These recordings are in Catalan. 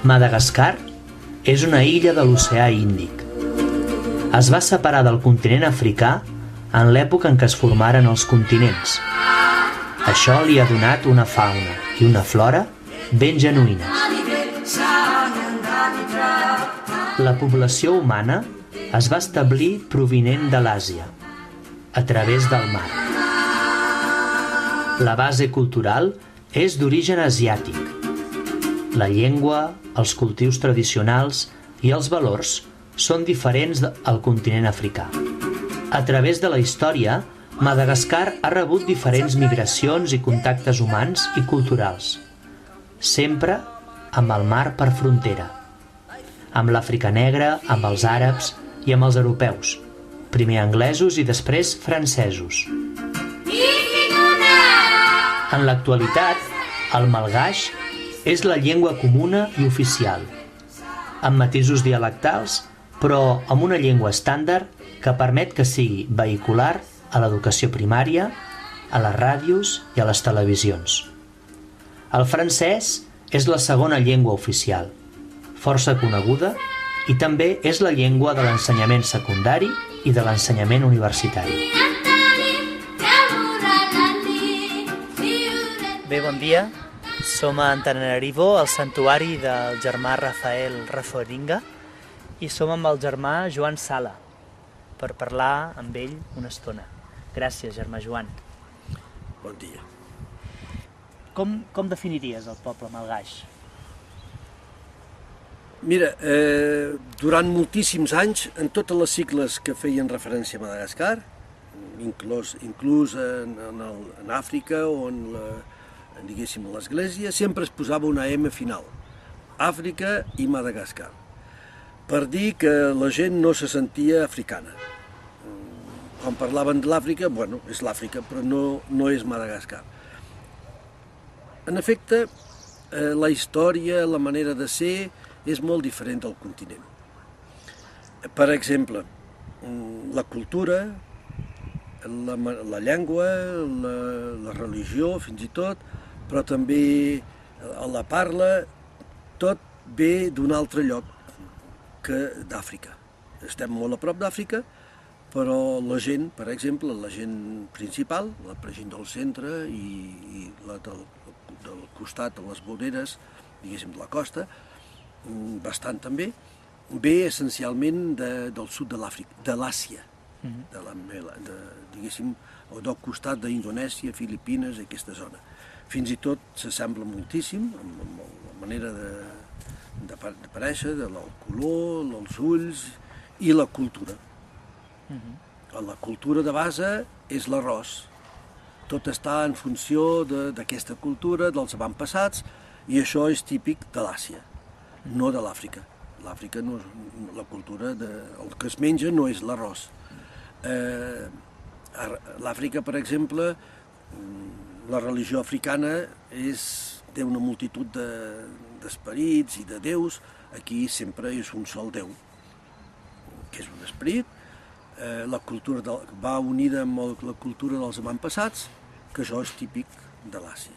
Madagascar és una illa de l'oceà Índic. Es va separar del continent africà en l'època en què es formaren els continents. Això li ha donat una fauna i una flora ben genuïnes. La població humana es va establir provinent de l'Àsia, a través del mar. La base cultural és d'origen asiàtic. La llengua, els cultius tradicionals i els valors són diferents al continent africà. A través de la història, Madagascar ha rebut diferents migracions i contactes humans i culturals, sempre amb el mar per frontera, amb l'Àfrica negra, amb els àrabs i amb els europeus, primer anglesos i després francesos. En l'actualitat, el malgaix és la llengua comuna i oficial, amb matisos dialectals, però amb una llengua estàndard que permet que sigui vehicular a l'educació primària, a les ràdios i a les televisions. El francès és la segona llengua oficial, força coneguda, i també és la llengua de l'ensenyament secundari i de l'ensenyament universitari. Bé, bon dia. Som a Antananarivo, al santuari del germà Rafael Raforinga, i som amb el germà Joan Sala per parlar amb ell una estona. Gràcies, germà Joan. Bon dia. Com definiries el poble malgaix? Mira, durant moltíssims anys, en totes les cicles que feien referència a Madagascar, inclús en Àfrica o en l'Església, sempre es posava una M final, Àfrica i Madagascar, per dir que la gent no se sentia africana. Quan parlaven de l'Àfrica, bueno, és l'Àfrica, però no és Madagascar. En efecte, la història, la manera de ser, és molt diferent del continent. Per exemple, la cultura, la llengua, la religió, fins i tot, però també la parla, tot ve d'un altre lloc que d'Àfrica. Estem molt a prop d'Àfrica, però la gent, per exemple, la gent principal, la gent del centre i la del costat de les voreres, diguéssim, de la costa, bastant també, ve essencialment del sud de l'Àfrica, de l'Àsia, diguéssim, o del costat d'Indonèsia, Filipines, aquesta zona. Fins i tot s'assembla moltíssim amb la manera d'aparèixer, el color, els ulls i la cultura. La cultura de base és l'arròs. Tot està en funció d'aquesta cultura, dels avantpassats, i això és típic de l'Àsia, no de l'Àfrica. L'Àfrica, la cultura, el que es menja no és l'arròs. L'Àfrica, per exemple, la religió africana té una multitud d'esperits i de déus. Aquí sempre és un sol déu, que és un esperit. La cultura va unida amb la cultura dels avantpassats, que això és típic de l'Àsia.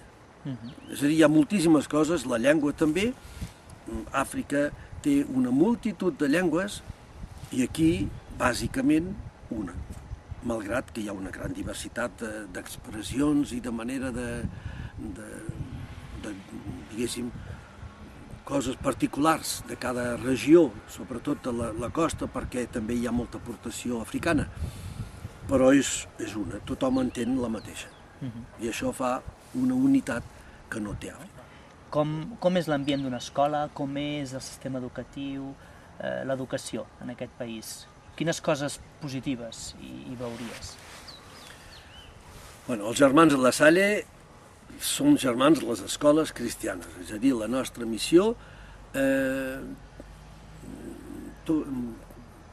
És a dir, hi ha moltíssimes coses, la llengua també. Àfrica té una multitud de llengües i aquí, bàsicament, una. Malgrat que hi ha una gran diversitat d'expressions i de manera diguéssim, coses particulars de cada regió, sobretot de la costa, perquè també hi ha molta aportació africana. Però és una, tothom entén la mateixa. I això fa una unitat que no té Àfrica. Com és l'ambient d'una escola? Com és el sistema educatiu, l'educació en aquest país? Quines coses positives hi veuries? Els germans de la Salle som germans de les escoles cristianes, és a dir, la nostra missió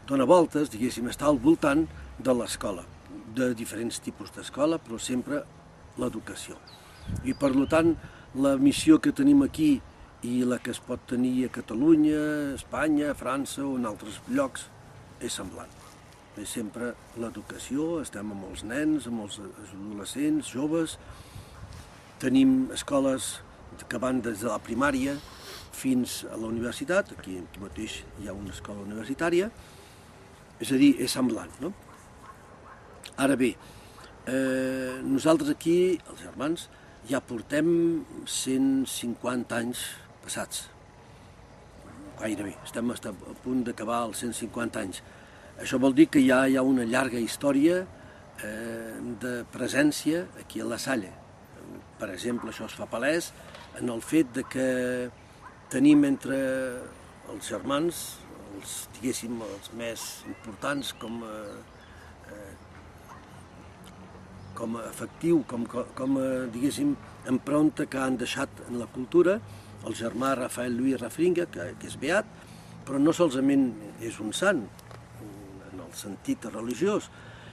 dona voltes, diguéssim, està al voltant de l'escola, de diferents tipus d'escola, però sempre l'educació. I per tant, la missió que tenim aquí i la que es pot tenir a Catalunya, Espanya, França o en altres llocs és semblant. després sempre l'educació, estem amb els nens, amb els adolescents, joves, tenim escoles que van des de la primària fins a la universitat, aquí mateix hi ha una escola universitària, és a dir, és semblant, no? Ara bé, nosaltres aquí, els germans, ja portem 150 anys passats, gairebé, estem a punt d'acabar els 150 anys. Això vol dir que ja hi ha una llarga història de presència aquí a la Salle. Per exemple, això es fa palès en el fet de que tenim entre els germans, diguéssim, els més importants com a efectiu, com a, diguéssim, empremta que han deixat en la cultura, el germà Rafael Lluís Rafringa, que és beat, però no solament és un sant, en el sentit religiós,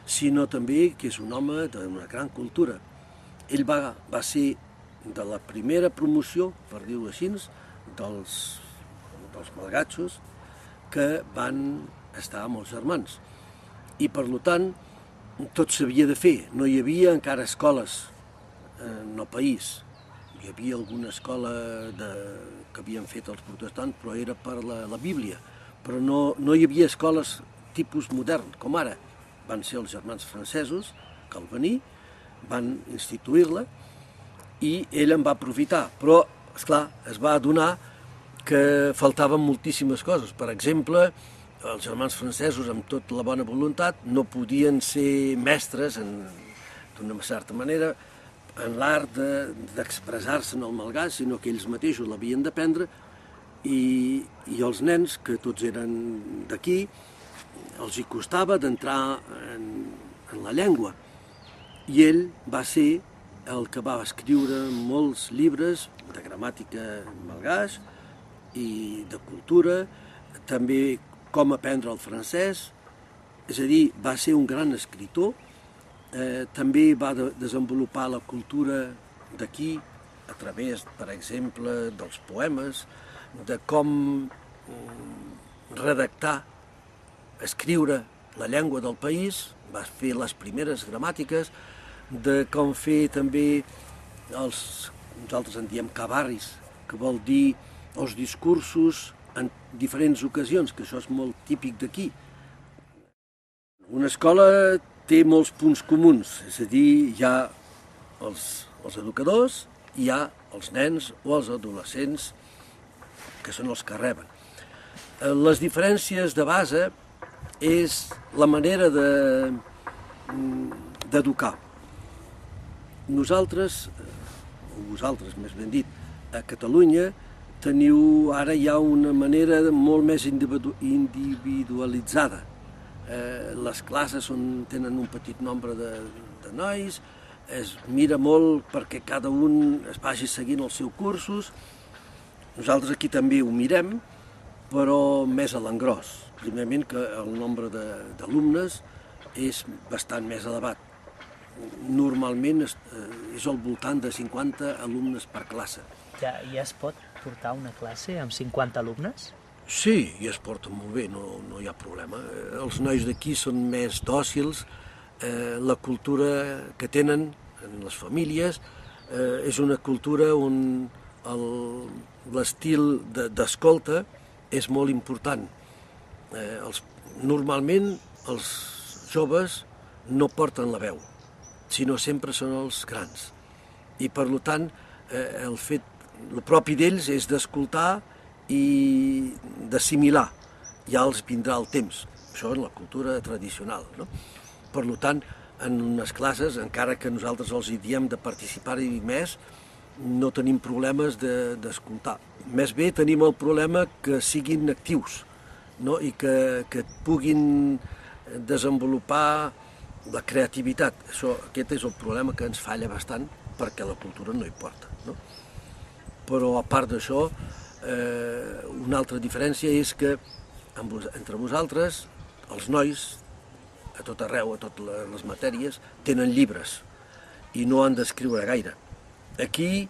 sinó també que és un home d'una gran cultura. Ell va ser de la primera promoció, per dir-ho així, dels malgatxos que van estar amb els germans. I, per tant, tot s'havia de fer. No hi havia encara escoles en el país. Hi havia alguna escola que havien fet els protestants, però era per la Bíblia. Però no hi havia escoles tipus modern, com ara. Van ser els germans francesos que al venir van instituir-la i ell en va aprofitar. Però, esclar, es va adonar que faltaven moltíssimes coses. Per exemple, els germans francesos, amb tota la bona voluntat, no podien ser mestres, d'una certa manera, en l'art d'expressar-se en el malgaix, sinó que ells mateixos l'havien d'aprendre, i els nens, que tots eren d'aquí, els hi costava d'entrar en la llengua. I ell va ser el que va escriure molts llibres de gramàtica malgaix i de cultura, també com aprendre el francès, és a dir, va ser un gran escritor, també va desenvolupar la cultura d'aquí a través, per exemple, dels poemes, de com redactar, escriure la llengua del país, va fer les primeres gramàtiques, de com fer també nosaltres en diem cabarris, que vol dir els discursos en diferents ocasions, que això és molt típic d'aquí. Una escola té molts punts comuns, és a dir, hi ha els educadors, hi ha els nens o els adolescents, que són els que reben. Les diferències de base és la manera d'educar. Nosaltres, o vosaltres més ben dit, a Catalunya teniu ara ja una manera molt més individualitzada. Les classes tenen un petit nombre de nois, es mira molt perquè cada un es vagi seguint els seus cursos. Nosaltres aquí també ho mirem, però més a l'engròs. Primerament que el nombre d'alumnes és bastant més elevat. Normalment és al voltant de 50 alumnes per classe. Ja es pot portar una classe amb 50 alumnes? Sí, i es porta molt bé, no hi ha problema. Els nois d'aquí són més dòcils, la cultura que tenen en les famílies és una cultura on l'estil d'escolta és molt important. Normalment els joves no porten la veu, sinó sempre són els grans. I per tant, el propi d'ells és d'escoltar i d'assimilar. Ja els vindrà el temps. Això és la cultura tradicional, no? Per tant, en unes classes, encara que nosaltres els diem de participar-hi més, no tenim problemes d'escoltar. Més bé tenim el problema que siguin actius, no? I que puguin desenvolupar la creativitat. Aquest és el problema que ens falla bastant perquè la cultura no hi porta, no? Però a part d'això, una altra diferència és que entre vosaltres, els nois, a tot arreu, a totes les matèries, tenen llibres i no han d'escriure gaire. Aquí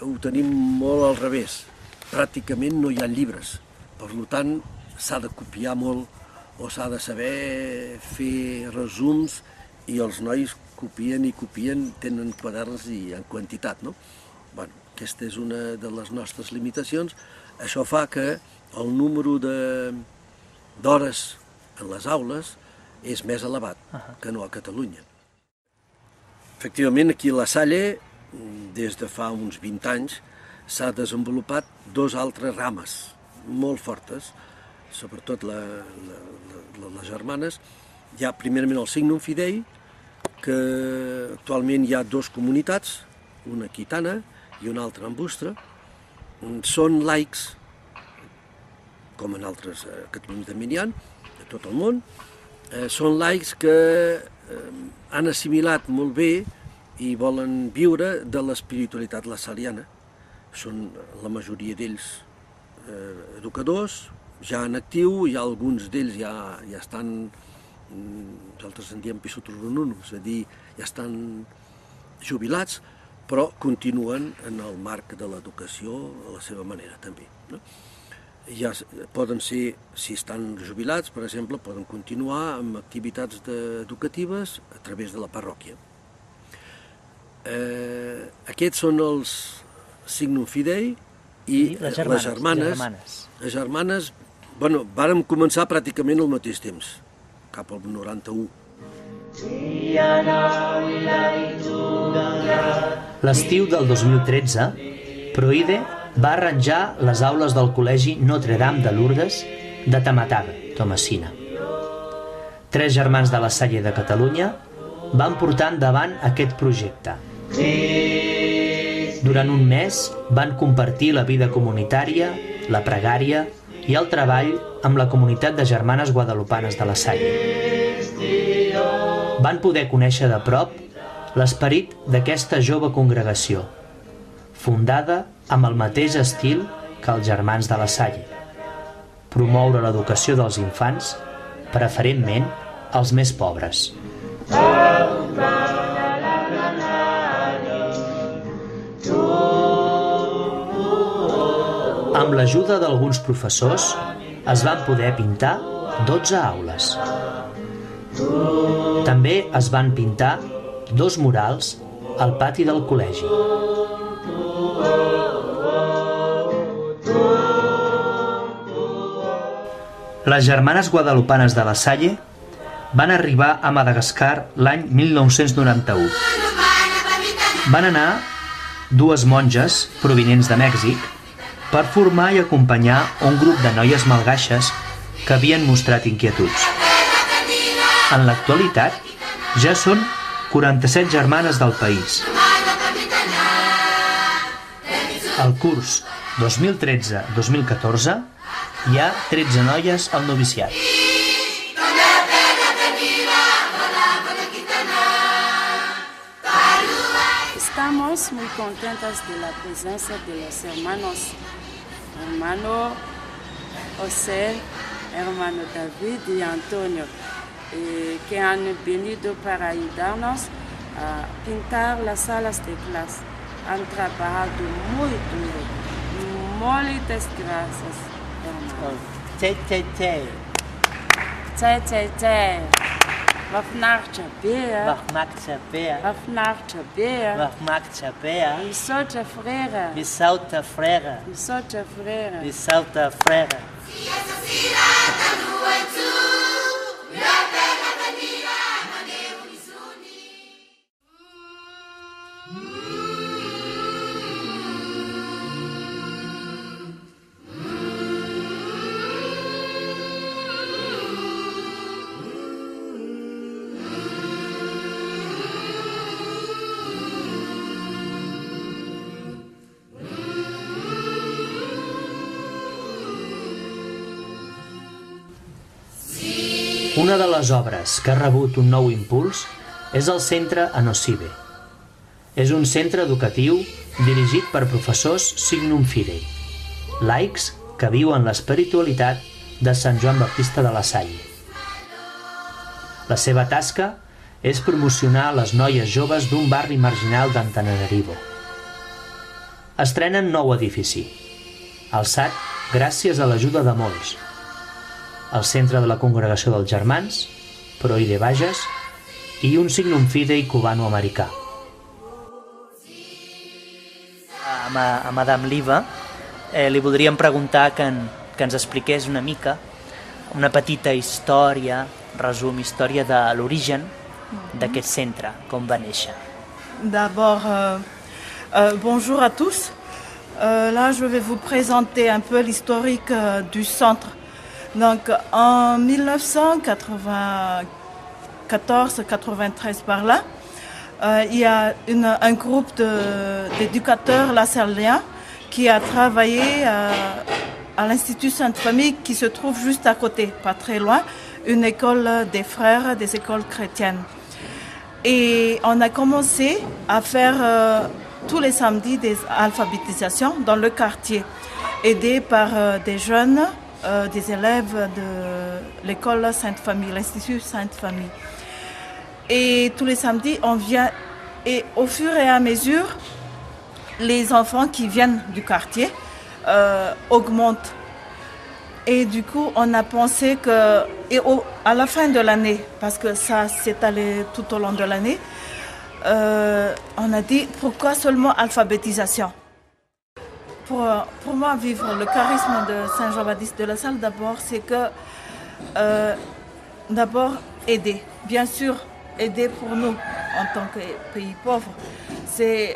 ho tenim molt al revés. Pràcticament no hi ha llibres. Per tant, s'ha de copiar molt o s'ha de saber fer resums i els nois copien i copien, tenen quaderns i en quantitat, no? Bueno, aquesta és una de les nostres limitacions. Això fa que el número d'hores en les aules és més elevat que no a Catalunya. Efectivament, aquí a La Salle, des de fa uns 20 anys, s'ha desenvolupat dos altres rames molt fortes, sobretot les germanes. Hi ha primerament el Signum Fidei, que actualment hi ha dues comunitats, una a Quitana i una altra en Bustra. Són laics, com en altres Catalunya també n'hi ha, de tot el món. Són laics que han assimilat molt bé i volen viure de l'espiritualitat lassalliana. Són la majoria d'ells educadors, ja en actiu, i alguns d'ells ja estan, nosaltres en diem pisotronuno, és a dir, ja estan jubilats, però continuen en el marc de l'educació a la seva manera també, no? Ja poden ser, si estan jubilats, per exemple, poden continuar amb activitats educatives a través de la parròquia. Aquests són els Signum Fidei i les germanes. Les germanes, bueno, vàrem començar pràcticament al mateix temps, cap al 91. L'estiu del 2013, Proide va arranjar les aules del Col·legi Notre-Dame de Lourdes de Tamatave, Tomassina. 3 germans de La Salle de Catalunya van portar endavant aquest projecte. Durant un mes van compartir la vida comunitària, la pregària i el treball amb la comunitat de germanes guadalupanes de La Salle. Van poder conèixer de prop l'esperit d'aquesta jove congregació, fundada amb el mateix estil que els germans de La Salle: promoure l'educació dels infants, preferentment els més pobres. Amb l'ajuda d'alguns professors es van poder pintar 12 aules. També es van pintar 2 murals al pati del col·legi. Les germanes guadalupanes de La Salle van arribar a Madagascar l'any 1991. Van anar 2 monges provinents de Mèxic per formar i acompanyar un grup de noies malgaixes que havien mostrat inquietuds. En l'actualitat, ja són 47 germanes del país. Al curs 2013-2014 hi ha 13 noies al noviciat. Estamos muy contentas de la presencia de los hermanos, hermano José, hermano David y Antonio, que han venido para ayudarnos a pintar las salas de clase. Han trabajado muy duro. Muchas gracias, hermano. Tse. Wafnarcha Bea. Missouta Frera. Una de les obres que ha rebut un nou impuls és el Centre Anosibe. És un centre educatiu dirigit per professors Signum Fidei, laics que viuen l'espiritualitat de Sant Joan Baptista de La Salle. La seva tasca és promocionar les noies joves d'un barri marginal d'Antananarivo. Estrenen nou edifici, alçat gràcies a l'ajuda de molts. al centre de la congregació dels germans, Proi de Bages, i un signum fidei cubano-americà. A Madame Liva li voldríem preguntar que ens expliqués una mica, una petita història, resum, història de l'origen d'aquest centre, com va néixer. D'abord, bonjour à tous. Là, je vais vous présenter un peu l'historique du centre. Donc, en 1994-93 par là, il y a un groupe d'éducateurs lassalléens qui a travaillé à l'Institut Sainte-Famille qui se trouve juste à côté, pas très loin, une école des frères, des écoles chrétiennes. Et on a commencé à faire tous les samedis des alphabétisations dans le quartier, aidés par des jeunes, des élèves de l'école Sainte-Famille, l'Institut Sainte-Famille. Et tous les samedis, on vient, et au fur et à mesure, les enfants qui viennent du quartier augmentent. Et du coup, on a pensé que, à la fin de l'année, parce que ça s'est allé tout au long de l'année, on a dit pourquoi seulement alphabétisation. Pour moi, vivre le charisme de Saint Jean-Baptiste de la Salle, d'abord, c'est que d'abord aider. Bien sûr, aider pour nous en tant que pays pauvre,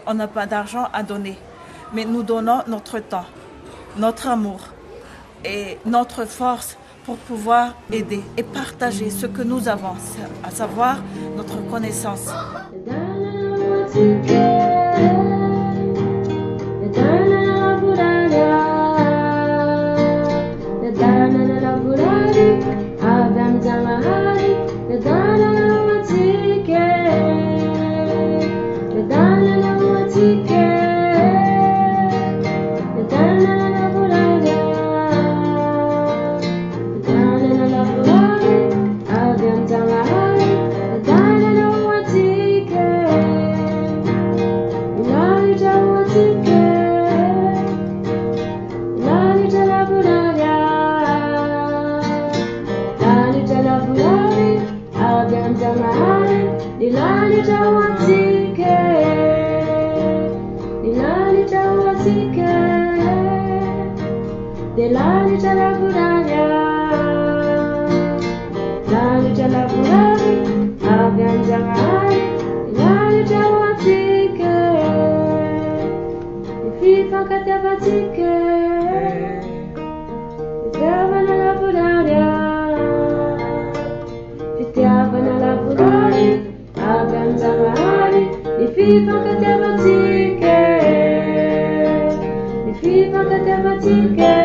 on n'a pas d'argent à donner, mais nous donnons notre temps, notre amour et notre force pour pouvoir aider et partager ce que nous avons, à savoir notre connaissance. Viva que te